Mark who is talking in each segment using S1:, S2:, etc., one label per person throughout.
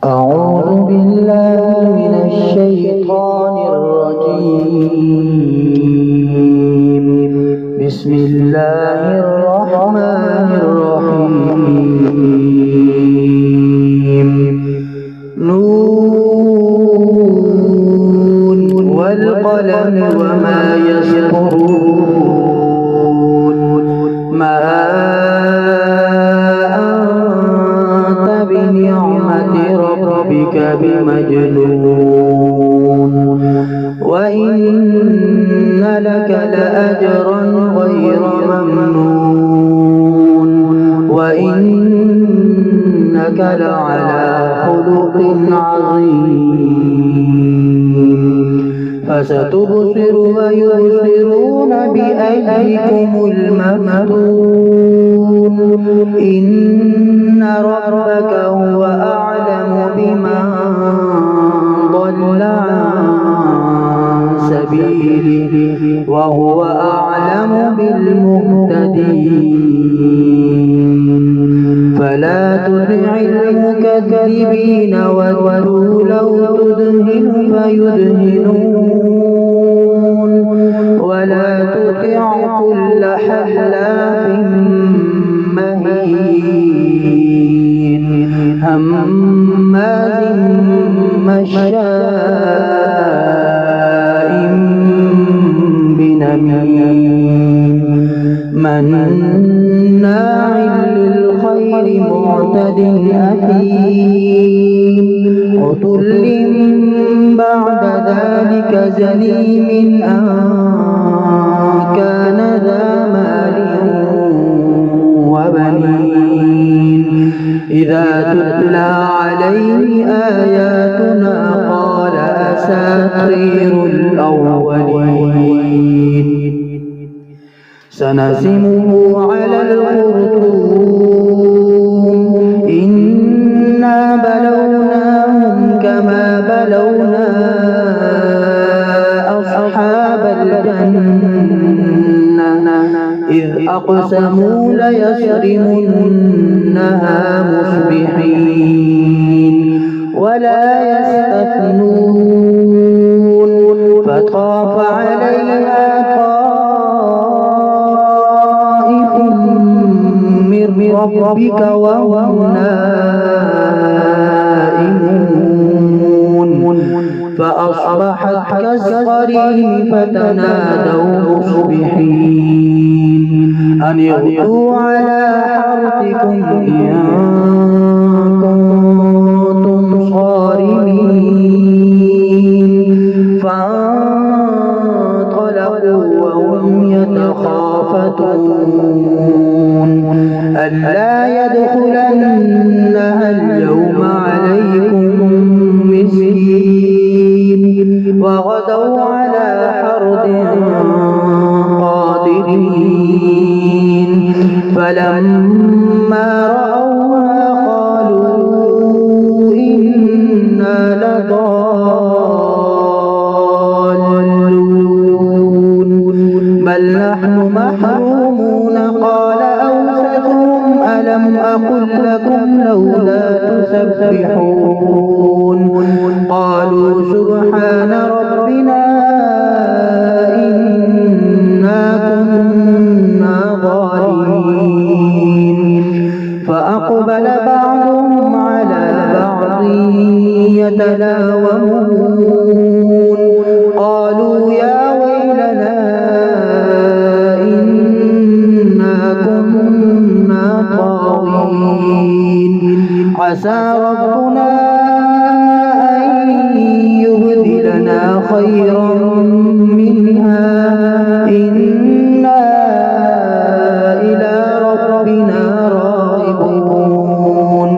S1: أعوذ بالله من الشيطان الرجيم. بسم الله الرحمن الرحيم. نون والقلم وما يسطرون. ما أنت بنعمة ربك بمجنون، وإن لك لأجرا غير ممنون، وإنك لعلى خلق عظيم. فستبصر ويبصرون بأيديكم المفتون. إن ربك هو أعلم بمن ضل عن سبيله وهو أعلم بالمهتدين. فلا تطع المكذبين ودوا لو تدهن فيدهنون، ولا تطع كل حلاف مهين هماز مشاء بنميم مناع للخير معتد أثيم عتل بعد ذلك زنيم أن كان ذا مال وبنين. إذا تتلى عليه آياتنا قال أساطير الأولين. سنسمه على الخرطوم. إنا بلوناهم كما بلونا أصحاب الجنة إذ أقسموا ليصرمنها مصبحين ولا يستثنون. فطاف عليها طائف من ربك وهم نائمون. فأصبحت كالصريم فتنادوا مصبحين أن اغدوا على حرثكم إن كنتم صارمين. فانطلقوا وهم يتخافتون ألا يدخلنها اليوم عليكم مسكين. وغدوا على حرد قادرين. فلما رأوها قالوا إنا لضالون بل نحن محرومون. قال أوسطهم ألم أقل لكم لولا تسبحون. قالوا سبحان ربنا إنا كنا ظالمين. فأقبل بعضهم على بعض يتلاومون. قالوا يا ويلنا إنا كنا طاغين. عسى ربنا أن يبدلنا خيرا منها إنا إلى ربنا راغبون.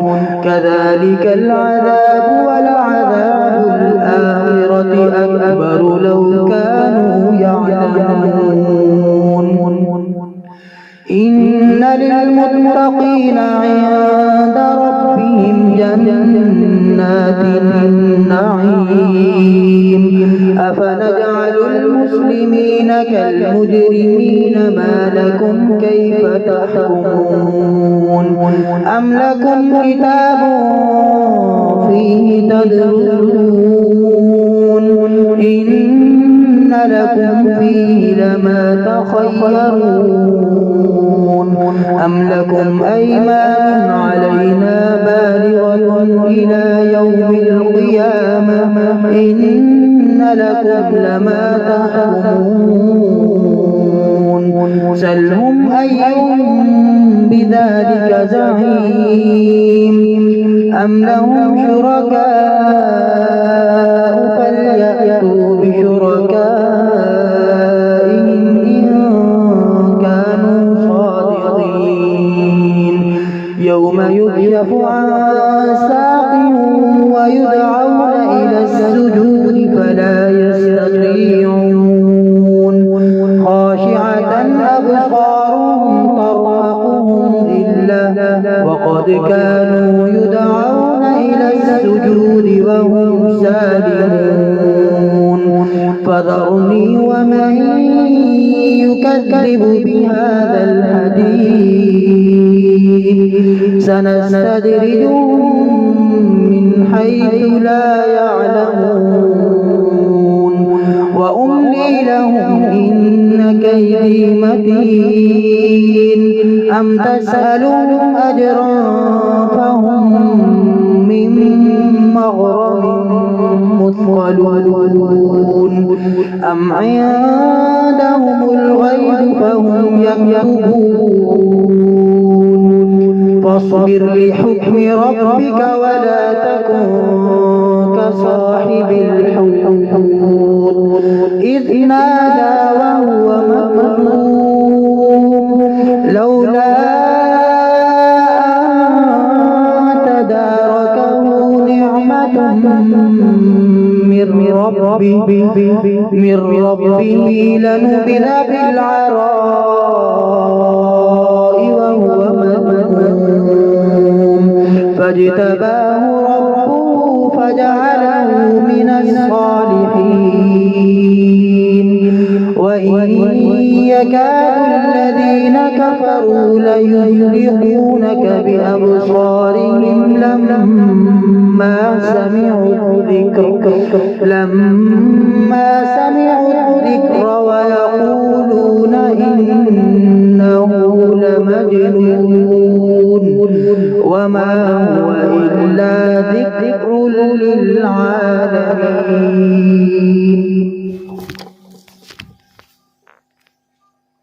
S1: كذلك العذاب ولعذاب الآخرة أكبر لو كانوا يعلمون. إن للمتقين عند ربهم جنات النعيم. أفنجعل المسلمين كالمجرمين ما لكم كيف تحكمون. أم لكم كتاب فيه تدرسون إن لكم فيه لما تخيرون أم لكم أيمان علينا بالغة إلى يوم القيامة إن لكم لما تحكمون سلهم أيهم بذلك زعيم أم لهم شركاء فليأتوا بشركائهم إن كانوا صادقين يوم يكشف عن ساق ويدعون إلى السجود فلا يستطيعون خاشعة أبصارهم ترهقهم ذلة وقد كانوا يدعون إلى السجود وهم سالمون فذرني ومن يكذب بهذا الحديث سنستدرجهم من حيث لا يعلمون وأملي لهم إن كيدي متين أم تسألهم أجرا فهم من مغرم مثقلون أم عندهم الغيب فهم يكتبون فاصبر لحكم ربك ولا تكن كصاحب الحوت إذ نادى وهو مكذوب لولا أن تداركه نعمة من ربه لنبذ بالعراء وهو مذموم فاجتباه ربه فجعله من الصالحين وإن يكاد الذين كفروا ليزلقونك بأبصارهم لما سمعوا الذكر ويقولون إنه لمجنون وما هو إلا ذكر للعالمين.